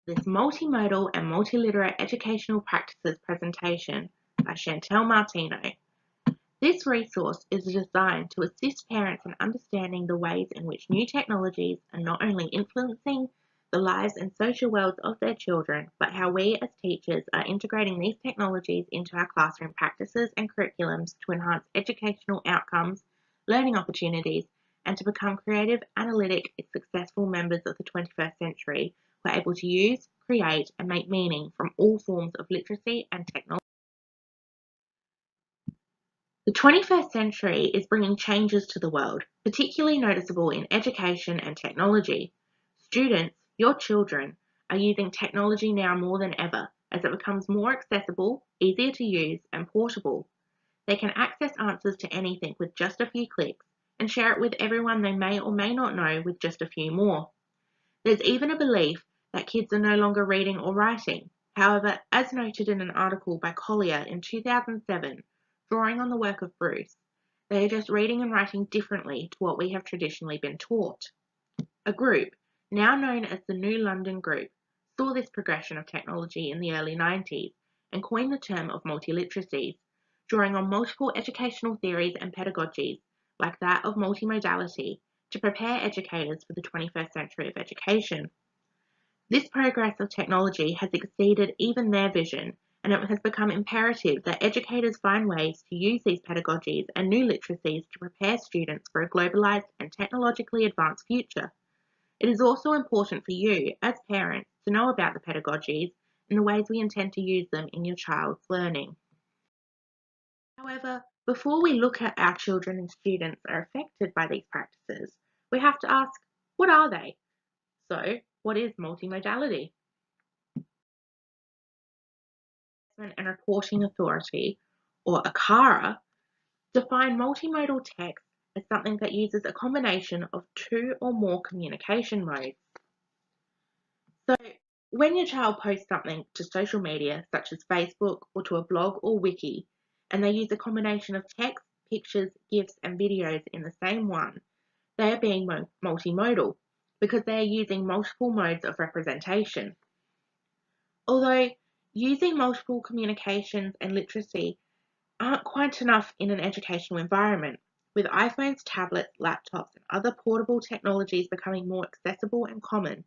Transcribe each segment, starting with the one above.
this multimodal and multiliterate educational practices presentation by Chantel Martino. This resource is designed to assist parents in understanding the ways in which new technologies are not only influencing the lives and social worlds of their children, but how we as teachers are integrating these technologies into our classroom practices and curriculums to enhance educational outcomes, learning opportunities, and to become creative, analytic, and successful members of the 21st century who are able to use, create, and make meaning from all forms of literacy and technology. The 21st century is bringing changes to the world, particularly noticeable in education and technology. Students, your children, are using technology now more than ever as it becomes more accessible, easier to use, and portable. They can access answers to anything with just a few clicks and share it with everyone they may or may not know with just a few more. There's even a belief that kids are no longer reading or writing. However, as noted in an article by Collier in 2007, drawing on the work of Bruce, they are just reading and writing differently to what we have traditionally been taught. A group, now known as the New London Group, saw this progression of technology in the early 90s and coined the term of multiliteracies, drawing on multiple educational theories and pedagogies, like that of multimodality, to prepare educators for the 21st century of education. This progress of technology has exceeded even their vision, and it has become imperative that educators find ways to use these pedagogies and new literacies to prepare students for a globalised and technologically advanced future. It is also important for you, as parents, to know about the pedagogies and the ways we intend to use them in your child's learning. However, before we look at how our children and students are affected by these practices, we have to ask, what are they? So, what is multimodality? Assessment and Reporting Authority, or ACARA, define multimodal text as something that uses a combination of two or more communication modes. So, when your child posts something to social media, such as Facebook, or to a blog or wiki, and they use a combination of text, pictures, GIFs, and videos in the same one, they are being multimodal because they are using multiple modes of representation. Although using multiple communications and literacy aren't quite enough in an educational environment, with iPhones, tablets, laptops, and other portable technologies becoming more accessible and common,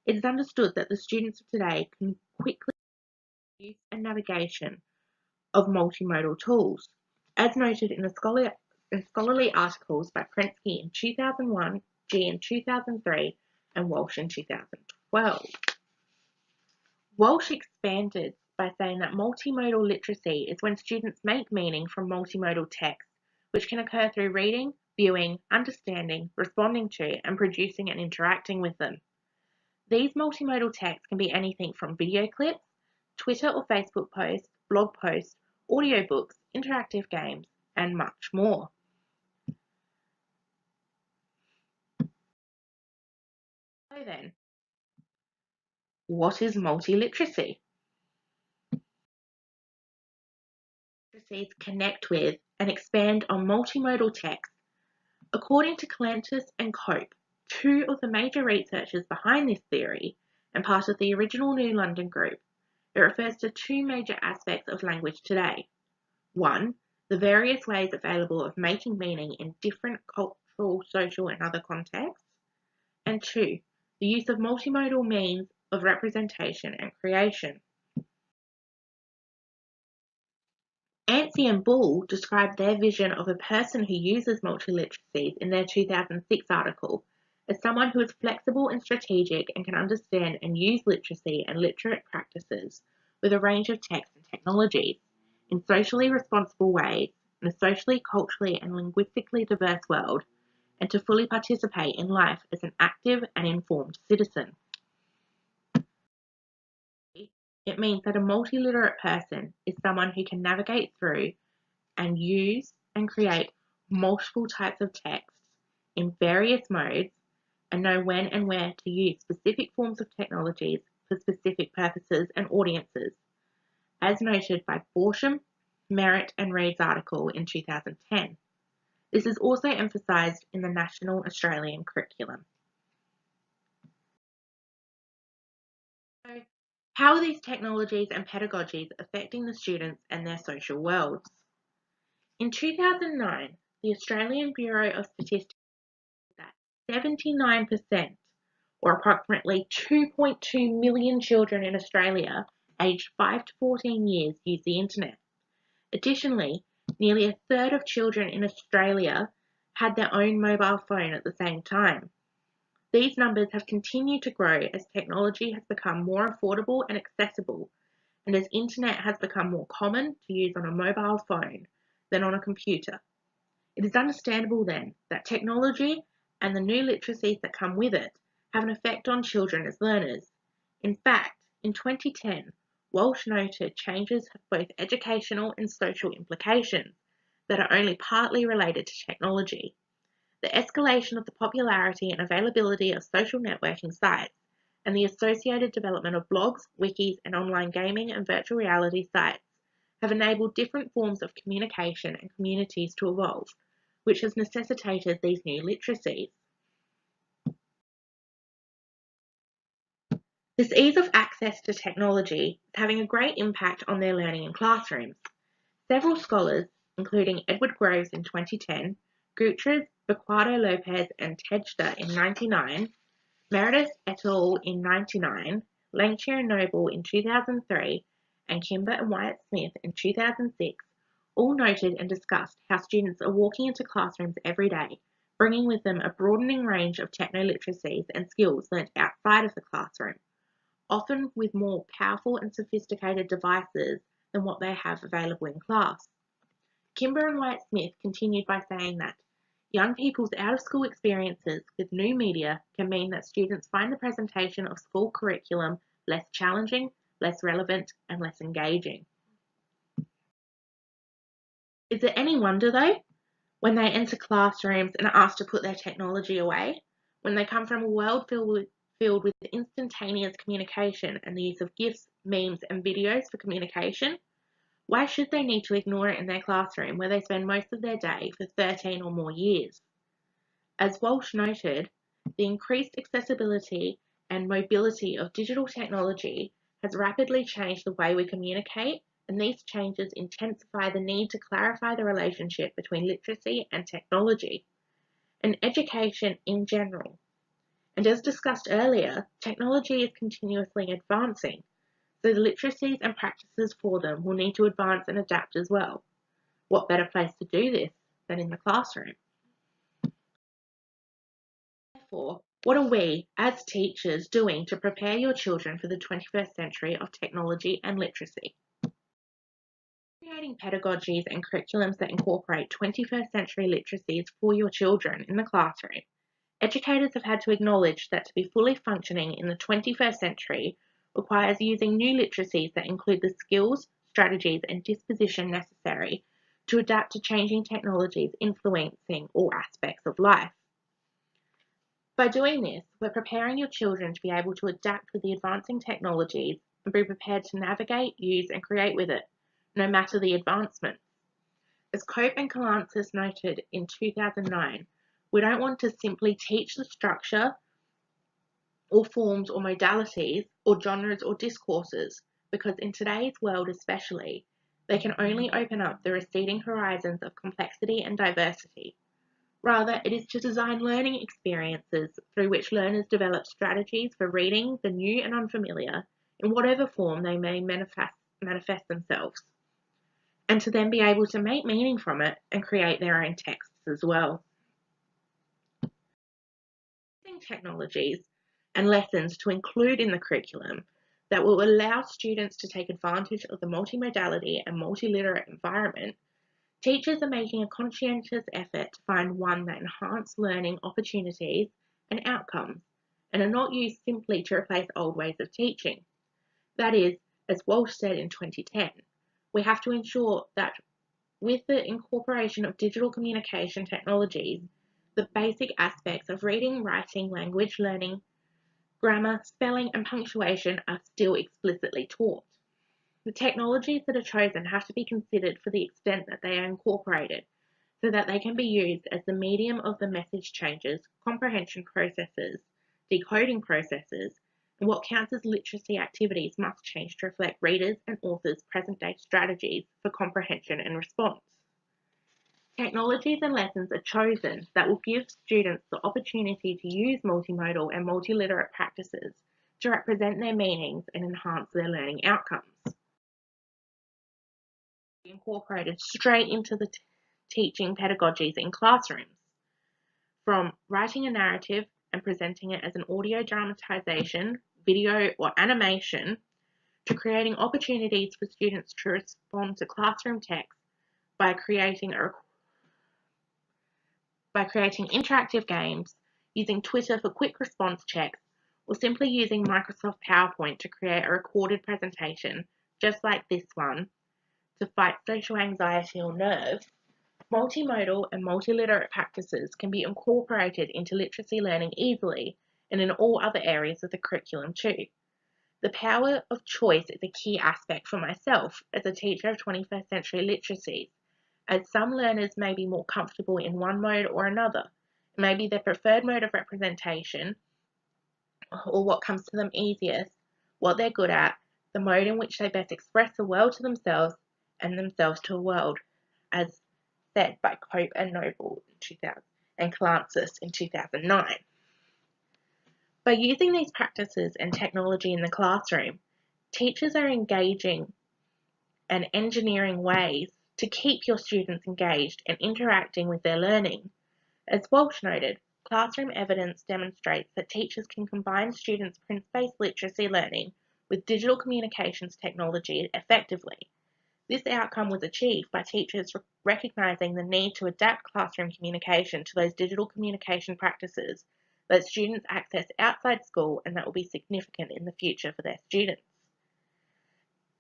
it is understood that the students of today can quickly use and navigation of multimodal tools, as noted in scholarly articles by Prensky in 2001, G in 2003, and Walsh in 2012. Walsh expanded by saying that multimodal literacy is when students make meaning from multimodal text, which can occur through reading, viewing, understanding, responding to, and producing and interacting with them. These multimodal texts can be anything from video clips, Twitter or Facebook posts, blog posts, audiobooks, interactive games, and much more. So then, what is multiliteracy? Literacies connect with and expand on multimodal text. According to Clantis and Cope, two of the major researchers behind this theory, and part of the original New London Group, it refers to two major aspects of language today. One, the various ways available of making meaning in different cultural, social, and other contexts. And two, the use of multimodal means of representation and creation. Anstey and Bull described their vision of a person who uses multiliteracies in their 2006 article as someone who is flexible and strategic and can understand and use literacy and literate practices with a range of texts and technologies in socially responsible ways in a socially, culturally, and linguistically diverse world, and to fully participate in life as an active and informed citizen. It means that a multiliterate person is someone who can navigate through and use and create multiple types of texts in various modes and know when and where to use specific forms of technologies for specific purposes and audiences, as noted by Borsham, Merritt and Reed's article in 2010. This is also emphasised in the National Australian Curriculum. So, How are these technologies and pedagogies affecting the students and their social worlds? In 2009, the Australian Bureau of Statistics said that 79%, or approximately 2.2 million children in Australia aged 5 to 14 years, use the internet. Additionally, nearly a third of children in Australia had their own mobile phone at the same time. These numbers have continued to grow as technology has become more affordable and accessible, and as internet has become more common to use on a mobile phone than on a computer. It is understandable then that technology and the new literacies that come with it have an effect on children as learners. In fact, in 2010, Walsh noted changes have both educational and social implications that are only partly related to technology. The escalation of the popularity and availability of social networking sites and the associated development of blogs, wikis, and online gaming and virtual reality sites have enabled different forms of communication and communities to evolve, which has necessitated these new literacies. This ease of access to technology is having a great impact on their learning in classrooms. Several scholars, including Edward Groves in 2010, Gutierrez, Bequado Lopez, and Tejda in 1999, Meredith et al. In 1999, Langchair and Noble in 2003, and Kimber and Wyatt-Smith in 2006, all noted and discussed how students are walking into classrooms every day, bringing with them a broadening range of techno-literacies and skills learnt outside of the classroom, often with more powerful and sophisticated devices than what they have available in class. Kimber and Wyatt-Smith continued by saying that young people's out-of-school experiences with new media can mean that students find the presentation of school curriculum less challenging, less relevant, and less engaging. Is it any wonder, though, when they enter classrooms and are asked to put their technology away, when they come from a world filled with instantaneous communication and the use of GIFs, memes, and videos for communication? Why should they need to ignore it in their classroom where they spend most of their day for 13 or more years? As Walsh noted, the increased accessibility and mobility of digital technology has rapidly changed the way we communicate, and these changes intensify the need to clarify the relationship between literacy and technology, and education in general. And as discussed earlier, technology is continuously advancing, so the literacies and practices for them will need to advance and adapt as well. What better place to do this than in the classroom? Therefore, what are we, as teachers, doing to prepare your children for the 21st century of technology and literacy? Creating pedagogies and curriculums that incorporate 21st century literacies for your children in the classroom. Educators have had to acknowledge that to be fully functioning in the 21st century requires using new literacies that include the skills, strategies, and disposition necessary to adapt to changing technologies influencing all aspects of life. By doing this, we're preparing your children to be able to adapt with the advancing technologies and be prepared to navigate, use, and create with it, no matter the advancements. As Cope and Kalantzis noted in 2009, we don't want to simply teach the structure or forms or modalities or genres or discourses, because in today's world especially, they can only open up the receding horizons of complexity and diversity. Rather, it is to design learning experiences through which learners develop strategies for reading the new and unfamiliar in whatever form they may manifest themselves, and to then be able to make meaning from it and create their own texts as well. Using technologies and lessons to include in the curriculum that will allow students to take advantage of the multimodality and multiliterate environment, teachers are making a conscientious effort to find one that enhances learning opportunities and outcomes, and are not used simply to replace old ways of teaching. That is, as Walsh said in 2010, we have to ensure that with the incorporation of digital communication technologies, the basic aspects of reading, writing, language learning, grammar, spelling, and punctuation are still explicitly taught. The technologies that are chosen have to be considered for the extent that they are incorporated, so that they can be used as the medium of the message changes, comprehension processes, decoding processes, What counts as literacy activities must change to reflect readers' and authors' present-day strategies for comprehension and response. Technologies and lessons are chosen that will give students the opportunity to use multimodal and multiliterate practices to represent their meanings and enhance their learning outcomes. Incorporated straight into the teaching pedagogies in classrooms, from writing a narrative and presenting it as an audio dramatization, video, or animation, to creating opportunities for students to respond to classroom text by creating interactive games, using Twitter for quick response checks, or simply using Microsoft PowerPoint to create a recorded presentation, just like this one, to fight social anxiety or nerves. Multimodal and multiliterate practices can be incorporated into literacy learning easily and in all other areas of the curriculum too. The power of choice is a key aspect for myself as a teacher of 21st century literacies, as some learners may be more comfortable in one mode or another. It may be their preferred mode of representation or what comes to them easiest, what they're good at, the mode in which they best express the world to themselves and themselves to the world, as said by Cope and Noble in 2000 and Calantzis in 2009. By using these practices and technology in the classroom, teachers are engaging and engineering ways to keep your students engaged and interacting with their learning. As Walsh noted, classroom evidence demonstrates that teachers can combine students' print-based literacy learning with digital communications technology effectively. This outcome was achieved by teachers recognizing the need to adapt classroom communication to those digital communication practices that students access outside school and that will be significant in the future for their students.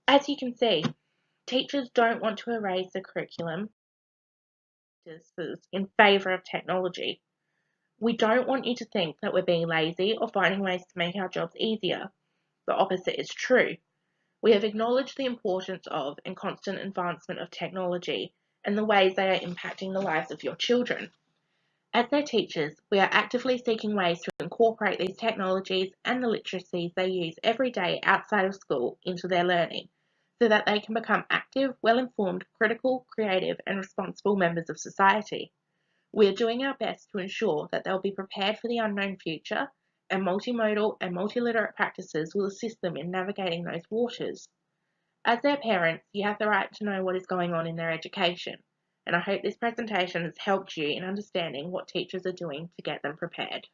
As you can see, teachers don't want to erase the curriculum in favour of technology. We don't want you to think that we're being lazy or finding ways to make our jobs easier. The opposite is true. We have acknowledged the importance of and constant advancement of technology and the ways they are impacting the lives of your children. As their teachers, we are actively seeking ways to incorporate these technologies and the literacies they use every day outside of school into their learning, so that they can become active, well-informed, critical, creative, and responsible members of society. We are doing our best to ensure that they'll be prepared for the unknown future, and multimodal and multiliterate practices will assist them in navigating those waters. As their parents, you have the right to know what is going on in their education, and I hope this presentation has helped you in understanding what teachers are doing to get them prepared.